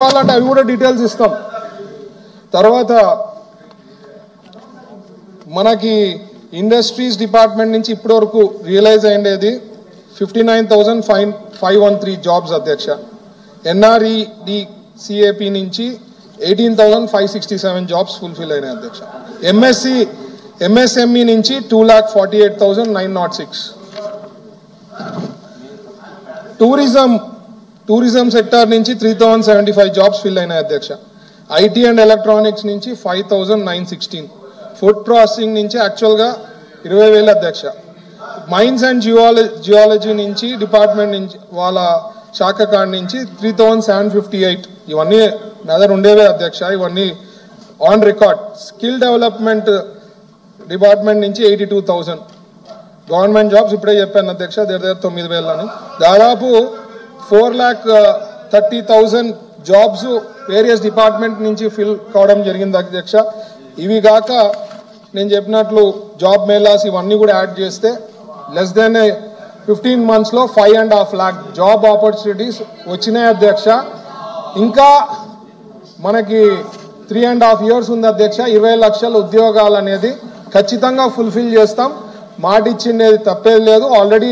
కావాలంటే అవి కూడా డీటెయిల్స్ ఇస్తాం. తర్వాత మనకి ఇండస్ట్రీస్ డిపార్ట్మెంట్ నుంచి ఇప్పటి వరకు రియలైజ్ అయ్యేది 59,513 జాబ్స్ అధ్యక్ష. NREDCAP నుంచి 18,567 జాబ్స్ ఫుల్ఫిల్ అయినాయి అధ్యక్ష. MSME నుంచి 2,48,906. టూరిజం సెక్టర్ నుంచి 3,075 జాబ్స్ ఫిల్ అయినాయి అధ్యక్ష. IT అండ్ ఎలక్ట్రానిక్స్ నుంచి 5,916. ఫుడ్ ప్రాసెసింగ్ నుంచి యాక్చువల్గా 20,000 అధ్యక్ష. మైన్స్ అండ్ జియాలజీ నుంచి డిపార్ట్మెంట్ నుంచి వాళ్ళ శాఖ కాడి నుంచి 3,758. ఇవన్నీ నా దగ్గర ఉండేవే అధ్యక్ష, ఇవన్నీ on record. Skill development department నుంచి 82,000. గవర్నమెంట్ జాబ్స్ ఇప్పుడే చెప్పాను అధ్యక్ష, దగ్గర 9,000 అని. దాదాపు 4,30,000 జాబ్స్ వేరియస్ డిపార్ట్మెంట్ నుంచి ఫిల్ కావడం జరిగింది అధ్యక్ష. ఇవి కాక నేను చెప్పినట్లు జాబ్ మేళాస్ ఇవన్నీ కూడా యాడ్ చేస్తే less than 15 monthsలో 5.5 lakh job opportunities వచ్చినాయి అధ్యక్ష. ఇంకా మనకి 3.5 years ఉంది అధ్యక్ష. 20 లక్షల ఉద్యోగాలు అనేది ఖచ్చితంగా ఫుల్ఫిల్ చేస్తాం. మాట ఇచ్చిండేది తప్పేది లేదు. ఆల్రెడీ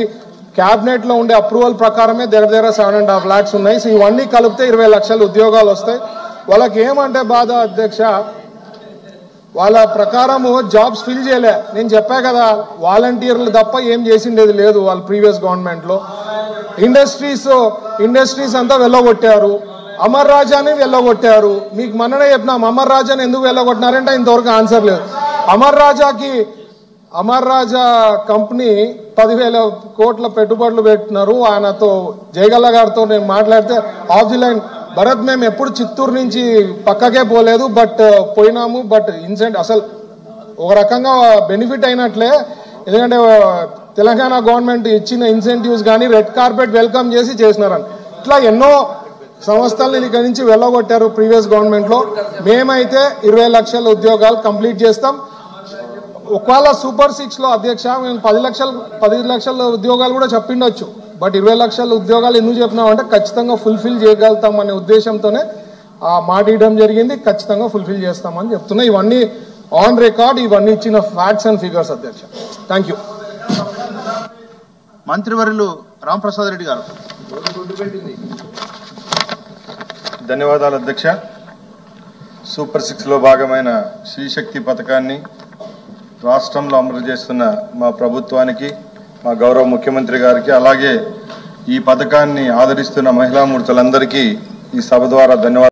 క్యాబినెట్లో ఉండే అప్రూవల్ ప్రకారమే దగ్గర 7.5 lakhs ఉన్నాయి. సో ఇవన్నీ కలిపితే 20 లక్షల ఉద్యోగాలు వస్తాయి. వాళ్ళకి ఏమంటే బాధ అధ్యక్ష, వాళ్ళ ప్రకారము జాబ్స్ ఫిల్ చేయలే. నేను చెప్పా కదా, వాలంటీర్లు తప్ప ఏం చేసిండేది లేదు వాళ్ళ ప్రీవియస్ గవర్నమెంట్లో. ఇండస్ట్రీస్ అంతా వెళ్ళగొట్టారు. అమర్ రాజాని వెళ్ళగొట్టారు. మీకు మొన్ననే చెప్పినాం అమర్ రాజాని ఎందుకు వెళ్ళగొట్టినారంటే ఇంతవరకు ఆన్సర్ లేదు. అమర్ రాజా కంపెనీ 10,000 కోట్ల పెట్టుబడులు పెట్టినారు. ఆయనతో జయగల్ల గారితో నేను మాట్లాడితే ఆఫ్ ది లైన్, భరత్ మేము ఎప్పుడు చిత్తూరు నుంచి పక్కకే పోలేదు, బట్ పోయినాము. బట్ అసలు ఒక రకంగా బెనిఫిట్ అయినట్లే, ఎందుకంటే తెలంగాణ గవర్నమెంట్ ఇచ్చిన ఇన్సెంటివ్స్ కానీ రెడ్ కార్పెట్ వెల్కమ్ చేసి చేసినారని. ఇట్లా ఎన్నో సంస్థలను ఇక్కడి నుంచి వెళ్ళగొట్టారు ప్రీవియస్ గవర్నమెంట్లో. మేమైతే 20 లక్షల ఉద్యోగాలు కంప్లీట్ చేస్తాం. ఒకవేళ సూపర్ 6లో అధ్యక్ష మేము 10 లక్షల ఉద్యోగాలు కూడా చెప్పిండొచ్చు. బట్ 20 లక్షల ఉద్యోగాలు ఎందుకు చెప్పినామంటే ఖచ్చితంగా ఫుల్ఫిల్ చేయగలుగుతాం అనే ఉద్దేశంతోనే ఆ మాట ఇవ్వడం జరిగింది. ఖచ్చితంగా ఫుల్ఫిల్ చేస్తామని చెప్తున్నా. ఇవన్నీ ఆన్ రికార్డ్, ఇవన్నీ ఇచ్చిన ఫ్యాక్ట్స్ అండ్ ఫిగర్స్ అధ్యక్ష. Thank you. మంత్రివర్యులు రాంప్రసాద్ రెడ్డి గారు. ధన్యవాదాలు అధ్యక్ష. సూపర్ 6లో భాగమైన శ్రీశక్తి పథకాన్ని రాష్ట్రంలో అమలు చేస్తున్న మా ప్రభుత్వానికి, మా గౌరవ ముఖ్యమంత్రి గారికి, అలాగే ఈ పథకాన్ని ఆదరిస్తున్న మహిళామూర్తులందరికీ ఈ సభ ద్వారా ధన్యవాదాలు.